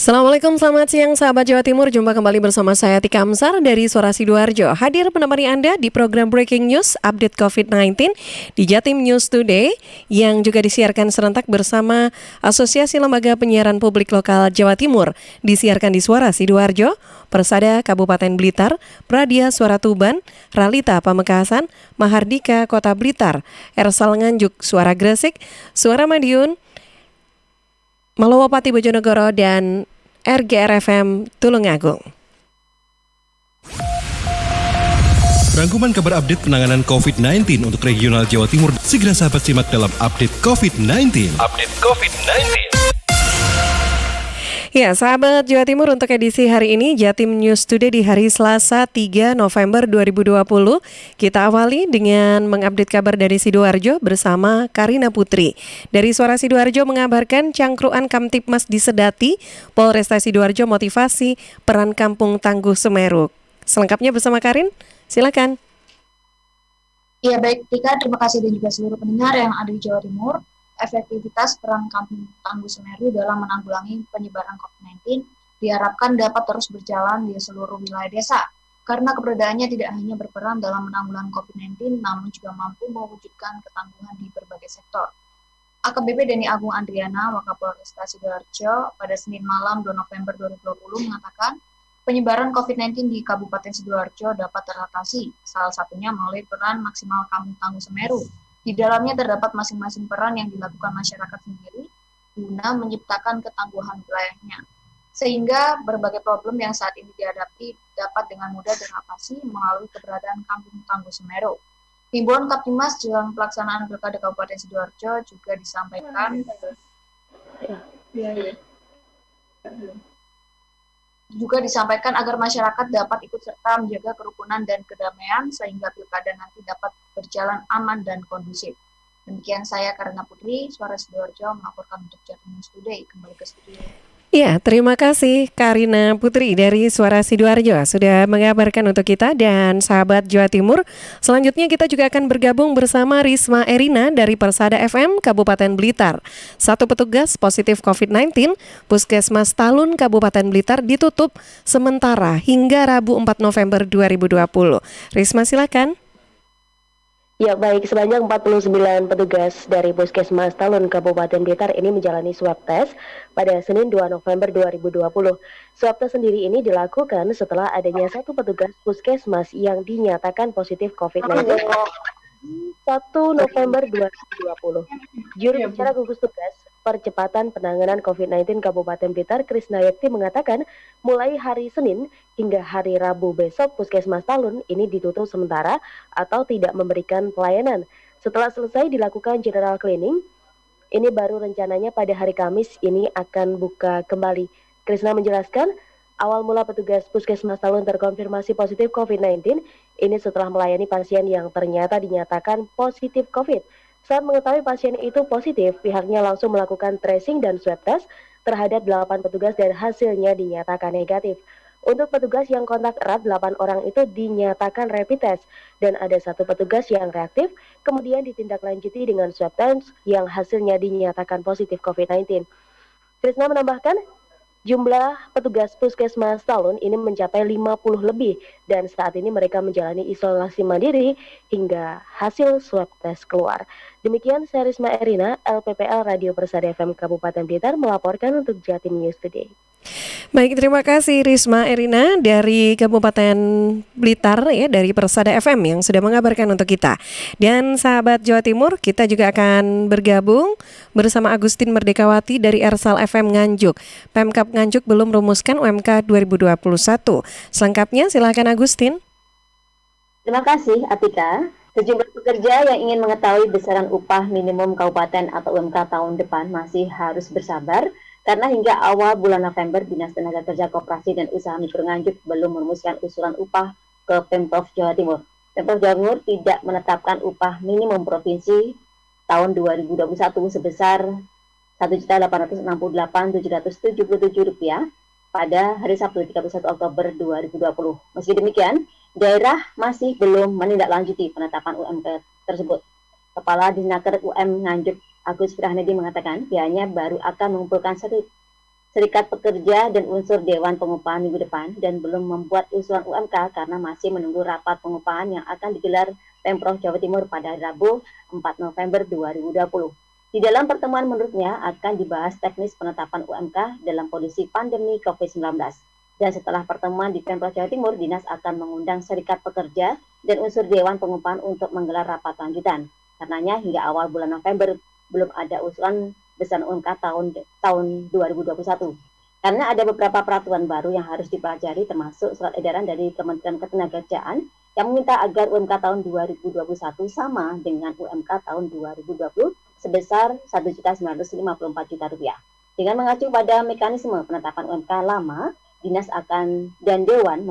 Assalamualaikum, selamat siang sahabat Jawa Timur. Jumpa kembali bersama saya Tika Amsar dari Suara Sidoarjo. Hadir menemani Anda di program Breaking News Update COVID-19 di Jatim News Today yang juga disiarkan serentak bersama Asosiasi Lembaga Penyiaran Publik Lokal Jawa Timur. Disiarkan di Suara Sidoarjo, Persada Kabupaten Blitar, Pradia Suara Tuban, Ralita Pamekasan, Mahardika Kota Blitar, Ersal Nganjuk Suara Gresik, Suara Madiun, Malowapati Bojonegoro, dan RGRFM Tulungagung. Rangkuman kabar update penanganan COVID-19 untuk regional Jawa Timur segera sahabat simak dalam Update COVID-19. Update COVID-19. Ya, sahabat Jawa Timur, untuk edisi hari ini Jatim News Today di hari Selasa 3 November 2020 kita awali dengan mengupdate kabar dari Sidoarjo bersama Karina Putri. Dari Suara Sidoarjo mengabarkan cangkruan Kamtipmas disedati, Polresta Sidoarjo motivasi peran Kampung Tangguh Semeru. Selengkapnya bersama Karin, silakan. Ya baik, Tika, terima kasih dan juga seluruh pendengar yang ada di Jawa Timur. Efektivitas peran Kampung Tangguh Semeru dalam menanggulangi penyebaran COVID-19 diharapkan dapat terus berjalan di seluruh wilayah desa, karena keberadaannya tidak hanya berperan dalam menanggulangi COVID-19, namun juga mampu mewujudkan ketangguhan di berbagai sektor. AKBP Deni Agung Andriana, Wakapolresta Sidoarjo, pada Senin malam 2 November 2020 mengatakan, penyebaran COVID-19 di Kabupaten Sidoarjo dapat teratasi, salah satunya melalui peran maksimal Kampung Tangguh Semeru. Di dalamnya terdapat masing-masing peran yang dilakukan masyarakat sendiri guna menciptakan ketangguhan wilayahnya, sehingga berbagai problem yang saat ini dihadapi dapat dengan mudah teratasi melalui keberadaan Kampung Tangguh Semeru. Himbauan Kaptimas jelang pelaksanaan Pilkada Kabupaten Sidoarjo juga disampaikan agar masyarakat dapat ikut serta menjaga kerukunan dan kedamaian sehingga pilkada nanti dapat berjalan aman dan kondusif. Demikian saya Karina Putri, Suara Sidoarjo melaporkan untuk Jatim News Today. Kembali ke studio. Ya, terima kasih Karina Putri dari Suara Sidoarjo sudah mengabarkan untuk kita dan sahabat Jawa Timur. Selanjutnya kita juga akan bergabung bersama Risma Erina dari Persada FM Kabupaten Blitar. Satu petugas positif COVID-19, Puskesmas Talun Kabupaten Blitar ditutup sementara hingga Rabu 4 November 2020. Risma, silakan. Ya baik, sebanyak 49 petugas dari Puskesmas Talun Kabupaten Blitar ini menjalani swab test pada Senin 2 November 2020. Swab test sendiri ini dilakukan setelah adanya satu petugas Puskesmas yang dinyatakan positif COVID-19 1 November 2020. Juru bicara gugus tugas percepatan penanganan COVID-19 Kabupaten Blitar, Krisna Yakti, mengatakan mulai hari Senin hingga hari Rabu besok Puskesmas Talun ini ditutup sementara atau tidak memberikan pelayanan. Setelah selesai dilakukan general cleaning, ini baru rencananya pada hari Kamis ini akan buka kembali. Krisna menjelaskan, awal mula petugas Puskesmas Talun terkonfirmasi positif COVID-19 ini setelah melayani pasien yang ternyata dinyatakan positif COVID. Saat mengetahui pasien itu positif, pihaknya langsung melakukan tracing dan swab test terhadap 8 petugas dan hasilnya dinyatakan negatif. Untuk petugas yang kontak erat, 8 orang itu dinyatakan rapid test dan ada satu petugas yang reaktif, kemudian ditindaklanjuti dengan swab test yang hasilnya dinyatakan positif COVID-19. Krisna menambahkan, jumlah petugas Puskesmas Talun ini mencapai 50 lebih dan saat ini mereka menjalani isolasi mandiri hingga hasil swab test keluar. Demikian saya Risma Erina, LPPL Radio Persada FM Kabupaten Blitar melaporkan untuk Jatim News Today. Baik, terima kasih Risma Erina dari Kabupaten Blitar ya, dari Persada FM yang sudah mengabarkan untuk kita. Dan sahabat Jawa Timur, kita juga akan bergabung bersama Agustin Merdekawati dari Ersal FM Nganjuk. Pemkab Nganjuk belum rumuskan UMK 2021. Selengkapnya silakan Agustin. Terima kasih Atika. Sejumlah pekerja yang ingin mengetahui besaran upah minimum kabupaten atau UMK tahun depan masih harus bersabar karena hingga awal bulan November Dinas Tenaga Kerja Koperasi dan Usaha Mikro Nganjuk belum merumuskan usulan upah ke Pemprov Jawa Timur. Pemprov Jawa Timur tidak menetapkan upah minimum provinsi tahun 2021 sebesar Rp1.868.777 pada hari Sabtu 31 Oktober 2020. Meski demikian, daerah masih belum menindaklanjuti penetapan UMK tersebut. Kepala Disnaker UM Nganjuk Agus Firhanedi mengatakan pihaknya baru akan mengumpulkan Serikat Pekerja dan unsur Dewan Pengupahan minggu depan dan belum membuat usulan UMK karena masih menunggu rapat pengupahan yang akan digelar Pemprov Jawa Timur pada Rabu 4 November 2020. Di dalam pertemuan menurutnya akan dibahas teknis penetapan UMK dalam kondisi pandemi COVID-19. Dan setelah pertemuan di Pemprov Jawa Timur, Dinas akan mengundang Serikat Pekerja dan unsur Dewan Pengupahan untuk menggelar rapat lanjutan. Karenanya hingga awal bulan November belum ada usulan besaran UMK tahun 2021. Karena ada beberapa peraturan baru yang harus dipelajari termasuk surat edaran dari Kementerian Ketenagakerjaan yang meminta agar UMK tahun 2021 sama dengan UMK tahun 2020 sebesar Rp1.954 juta. Dengan mengacu pada mekanisme penetapan UMK lama, Dinas dan Dewan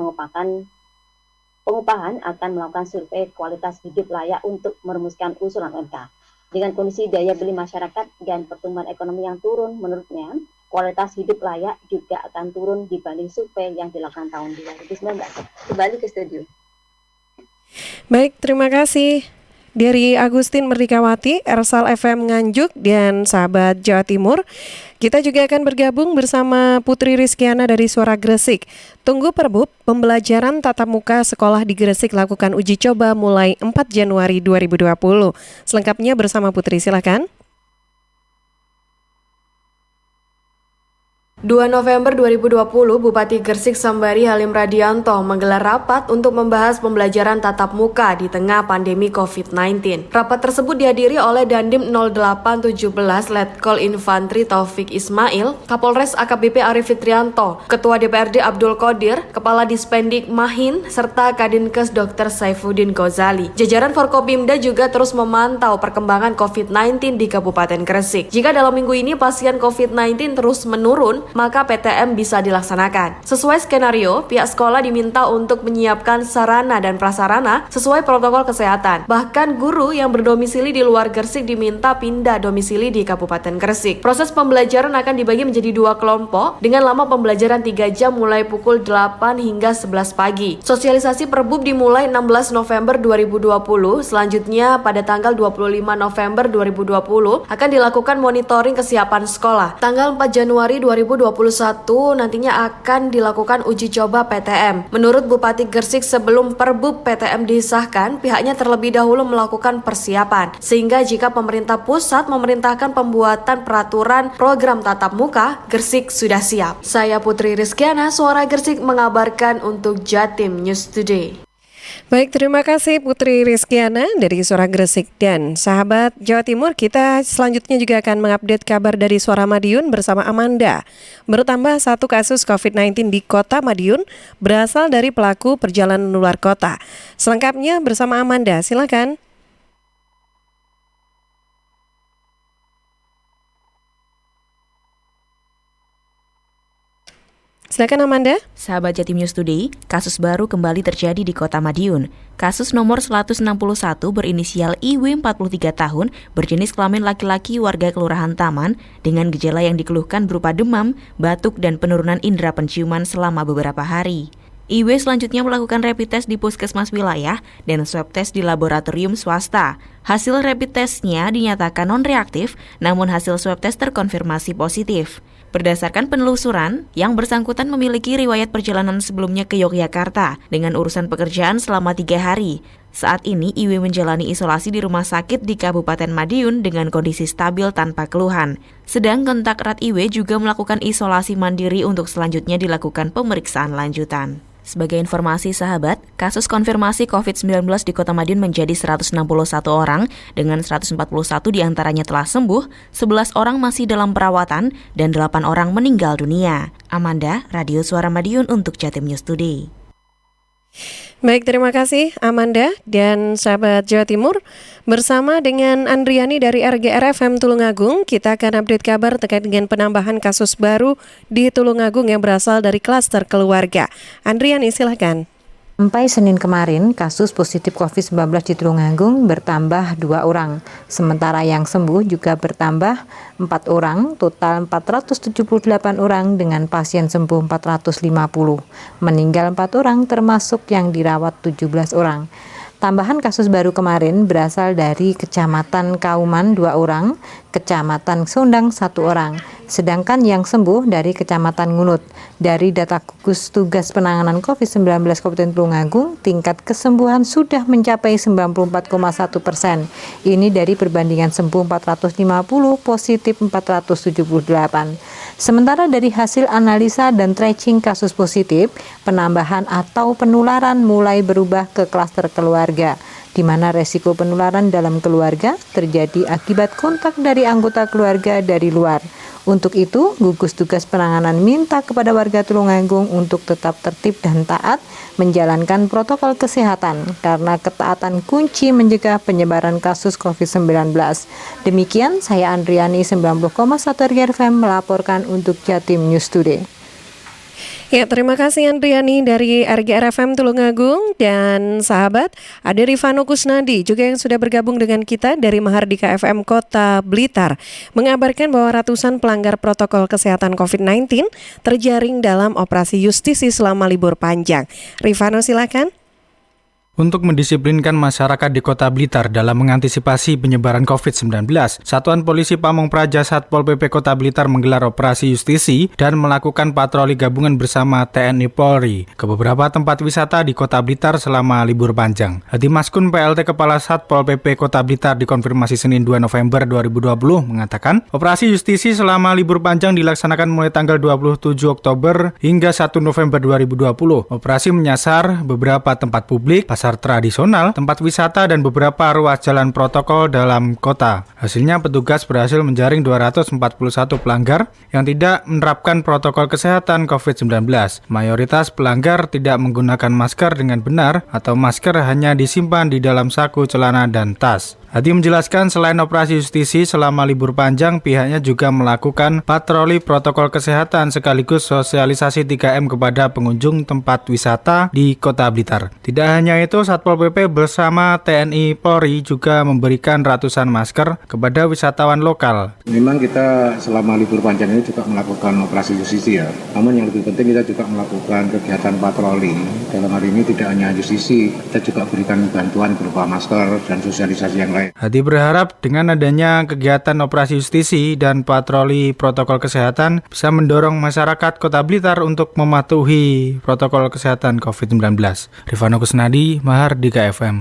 Pengupahan akan melakukan survei kualitas hidup layak untuk merumuskan usulan UMK. Dengan kondisi daya beli masyarakat dan pertumbuhan ekonomi yang turun, menurutnya kualitas hidup layak juga akan turun dibanding survei yang dilakukan tahun 2019. Kembali ke studio. Baik, terima kasih. Dari Agustin Merdikawati, Ersal FM Nganjuk, dan sahabat Jawa Timur. Kita juga akan bergabung bersama Putri Rizkiana dari Suara Gresik. Tunggu Perbub, pembelajaran tatap muka sekolah di Gresik lakukan uji coba mulai 4 Januari 2020. Selengkapnya bersama Putri, silakan. 2 November 2020, Bupati Gresik Sambari Halim Radianto menggelar rapat untuk membahas pembelajaran tatap muka di tengah pandemi COVID-19. Rapat tersebut dihadiri oleh Dandim 0817 Letkol Infantri Taufik Ismail, Kapolres AKBP Arif Fitrianto, Ketua DPRD Abdul Qadir, Kepala Dispendik Mahin, serta Kadinkes Dr. Saifuddin Ghazali. Jajaran Forkopimda juga terus memantau perkembangan COVID-19 di Kabupaten Gresik. Jika dalam minggu ini pasien COVID-19 terus menurun, maka PTM bisa dilaksanakan. Sesuai skenario, pihak sekolah diminta untuk menyiapkan sarana dan prasarana sesuai protokol kesehatan. Bahkan guru yang berdomisili di luar Gresik diminta pindah domisili di Kabupaten Gresik. Proses pembelajaran akan dibagi menjadi 2 kelompok dengan lama pembelajaran 3 jam mulai pukul 8 hingga 11 pagi. Sosialisasi Perbub dimulai 16 November 2020. Selanjutnya pada tanggal 25 November 2020 akan dilakukan monitoring kesiapan sekolah. Tanggal 4 Januari 2021 nantinya akan dilakukan uji coba PTM. Menurut Bupati Gresik, sebelum Perbub PTM disahkan, pihaknya terlebih dahulu melakukan persiapan. Sehingga jika pemerintah pusat memerintahkan pembuatan peraturan program tatap muka, Gresik sudah siap. Saya Putri Rizkiana, Suara Gresik mengabarkan untuk Jatim News Today. Baik, terima kasih Putri Rizkiana dari Suara Gresik. Dan sahabat Jawa Timur, kita selanjutnya juga akan mengupdate kabar dari Suara Madiun bersama Amanda. Bertambah 1 kasus COVID-19 di kota Madiun berasal dari pelaku perjalanan luar kota. Selengkapnya bersama Amanda, silakan. Silakan Amanda. Sahabat Jatim News Today, kasus baru kembali terjadi di Kota Madiun. Kasus nomor 161 berinisial IW 43 tahun, berjenis kelamin laki-laki warga Kelurahan Taman dengan gejala yang dikeluhkan berupa demam, batuk dan penurunan indera penciuman selama beberapa hari. IW selanjutnya melakukan rapid test di puskesmas wilayah dan swab test di laboratorium swasta. Hasil rapid testnya dinyatakan non-reaktif, namun hasil swab test terkonfirmasi positif. Berdasarkan penelusuran, yang bersangkutan memiliki riwayat perjalanan sebelumnya ke Yogyakarta dengan urusan pekerjaan selama 3 hari. Saat ini, IW menjalani isolasi di rumah sakit di Kabupaten Madiun dengan kondisi stabil tanpa keluhan. Sedang kontak erat IW juga melakukan isolasi mandiri untuk selanjutnya dilakukan pemeriksaan lanjutan. Sebagai informasi sahabat, kasus konfirmasi COVID-19 di Kota Madiun menjadi 161 orang, dengan 141 diantaranya telah sembuh, 11 orang masih dalam perawatan, dan 8 orang meninggal dunia. Amanda, Radio Suara Madiun untuk Jatim News Today. Baik, terima kasih Amanda dan sahabat Jawa Timur. Bersama dengan Andriani dari RGR FM Tulungagung, kita akan update kabar terkait dengan penambahan kasus baru di Tulungagung yang berasal dari klaster keluarga. Andriani, silakan. Sampai Senin kemarin, kasus positif COVID-19 di Tulungagung bertambah 2 orang. Sementara yang sembuh juga bertambah 4 orang, total 478 orang dengan pasien sembuh 450. Meninggal 4 orang termasuk yang dirawat 17 orang. Tambahan kasus baru kemarin berasal dari Kecamatan Kauman 2 orang, Kecamatan Sundang 1 orang, sedangkan yang sembuh dari Kecamatan Ngunut. Dari data gugus tugas penanganan COVID-19 Kabupaten Tulungagung, tingkat kesembuhan sudah mencapai 94,1%. Ini dari perbandingan sembuh 450, positif 478. Sementara dari hasil analisa dan tracing kasus positif, penambahan atau penularan mulai berubah ke klaster keluarga, di mana resiko penularan dalam keluarga terjadi akibat kontak dari anggota keluarga dari luar. Untuk itu, gugus tugas penanganan minta kepada warga Tulungagung untuk tetap tertib dan taat menjalankan protokol kesehatan karena ketaatan kunci mencegah penyebaran kasus COVID-19. Demikian, saya Andriani 90,1 RGFM melaporkan untuk Jatim News Today. Ya, terima kasih Andriani dari RGRFM Tulungagung. Dan sahabat, ada Rifano Kusnadi juga yang sudah bergabung dengan kita dari Mahardika FM Kota Blitar, mengabarkan bahwa ratusan pelanggar protokol kesehatan COVID-19 terjaring dalam operasi justisi selama libur panjang. Rifano, silakan. Untuk mendisiplinkan masyarakat di Kota Blitar dalam mengantisipasi penyebaran COVID-19, Satuan Polisi Pamong Praja Satpol PP Kota Blitar menggelar operasi justisi dan melakukan patroli gabungan bersama TNI Polri ke beberapa tempat wisata di Kota Blitar selama libur panjang. Hadi Maskun PLT Kepala Satpol PP Kota Blitar dikonfirmasi Senin 2 November 2020 mengatakan, operasi justisi selama libur panjang dilaksanakan mulai tanggal 27 Oktober hingga 1 November 2020. Operasi menyasar beberapa tempat publik, pasar tradisional, tempat wisata, dan beberapa ruas jalan protokol dalam kota. Hasilnya, petugas berhasil menjaring 241 pelanggar yang tidak menerapkan protokol kesehatan COVID-19. Mayoritas pelanggar tidak menggunakan masker dengan benar atau masker hanya disimpan di dalam saku, celana, dan tas. Hadi menjelaskan selain operasi justisi selama libur panjang, pihaknya juga melakukan patroli protokol kesehatan sekaligus sosialisasi 3M kepada pengunjung tempat wisata di Kota Blitar. Tidak hanya itu, Satpol PP bersama TNI Polri juga memberikan ratusan masker kepada wisatawan lokal. Memang kita selama libur panjang ini juga melakukan operasi justisi ya. Namun yang lebih penting kita juga melakukan kegiatan patroli. Dalam hari ini tidak hanya justisi, kita juga berikan bantuan berupa masker dan sosialisasi yang lain. Hadi berharap dengan adanya kegiatan operasi justisi dan patroli protokol kesehatan bisa mendorong masyarakat Kota Blitar untuk mematuhi protokol kesehatan COVID-19. Rifano Kusnadi, Mahardika FM.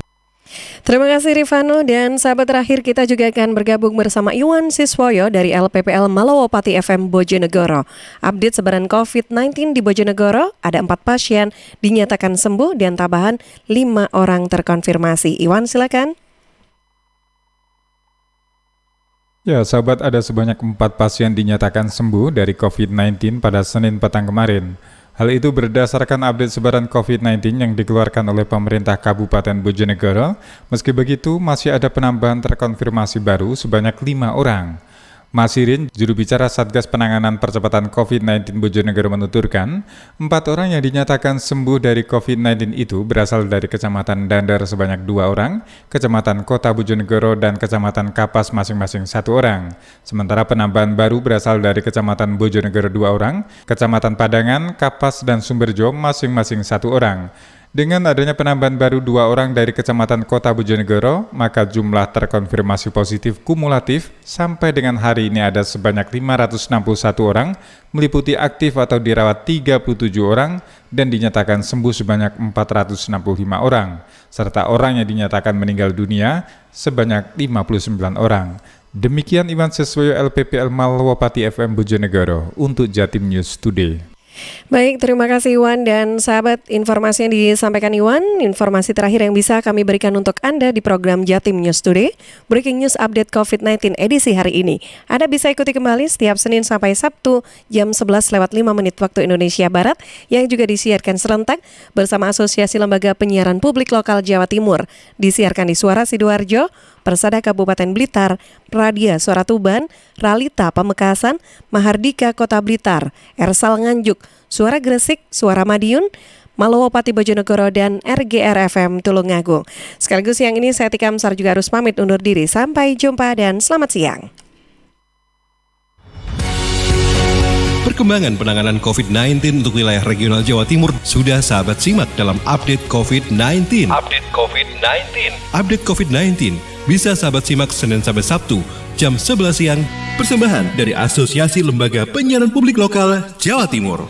Terima kasih Rifano, dan sahabat terakhir kita juga akan bergabung bersama Iwan Siswoyo dari LPPL Malowopati FM Bojonegoro. Update sebaran COVID-19 di Bojonegoro, ada 4 pasien dinyatakan sembuh dan tambahan 5 orang terkonfirmasi. Iwan, silakan. Ya, sahabat, ada sebanyak 4 pasien dinyatakan sembuh dari COVID-19 pada Senin petang kemarin. Hal itu berdasarkan update sebaran COVID-19 yang dikeluarkan oleh pemerintah Kabupaten Bojonegoro. Meski begitu, masih ada penambahan terkonfirmasi baru sebanyak 5 orang. Masirin, juru bicara Satgas Penanganan Percepatan COVID-19 Bojonegoro menuturkan, 4 orang yang dinyatakan sembuh dari COVID-19 itu berasal dari Kecamatan Dandar sebanyak 2 orang, Kecamatan Kota Bojonegoro, dan Kecamatan Kapas masing-masing 1 orang. Sementara penambahan baru berasal dari Kecamatan Bojonegoro 2 orang, Kecamatan Padangan, Kapas, dan Sumberjo masing-masing 1 orang. Dengan adanya penambahan baru 2 orang dari Kecamatan Kota Bojonegoro, maka jumlah terkonfirmasi positif kumulatif sampai dengan hari ini ada sebanyak 561 orang, meliputi aktif atau dirawat 37 orang, dan dinyatakan sembuh sebanyak 465 orang, serta orang yang dinyatakan meninggal dunia sebanyak 59 orang. Demikian Iwan Siswoyo LPPL Malowopati FM Bojonegoro untuk Jatim News Today. Baik, terima kasih Iwan, dan sahabat, informasi yang disampaikan Iwan, informasi terakhir yang bisa kami berikan untuk Anda di program Jatim News Today, Breaking News Update COVID-19 edisi hari ini. Anda bisa ikuti kembali setiap Senin sampai Sabtu jam 11:05 waktu Indonesia Barat, yang juga disiarkan serentak bersama Asosiasi Lembaga Penyiaran Publik Lokal Jawa Timur, disiarkan di Suara Sidoarjo, Persada Kabupaten Blitar, Radia Suara Tuban, Ralita Pamekasan, Mahardika Kota Blitar, Ersal Nganjuk, Suara Gresik, Suara Madiun, Malowopati Bojonegoro, dan RGRFM Tulungagung. Sekaligus siang ini saya Tika Amsar juga harus pamit undur diri. Sampai jumpa dan selamat siang. Perkembangan penanganan COVID-19 untuk wilayah regional Jawa Timur sudah sahabat simak dalam update COVID-19. Update COVID-19. Update COVID-19 bisa sahabat simak Senin sampai Sabtu jam 11 siang. Persembahan dari Asosiasi Lembaga Penyiaran Publik Lokal Jawa Timur.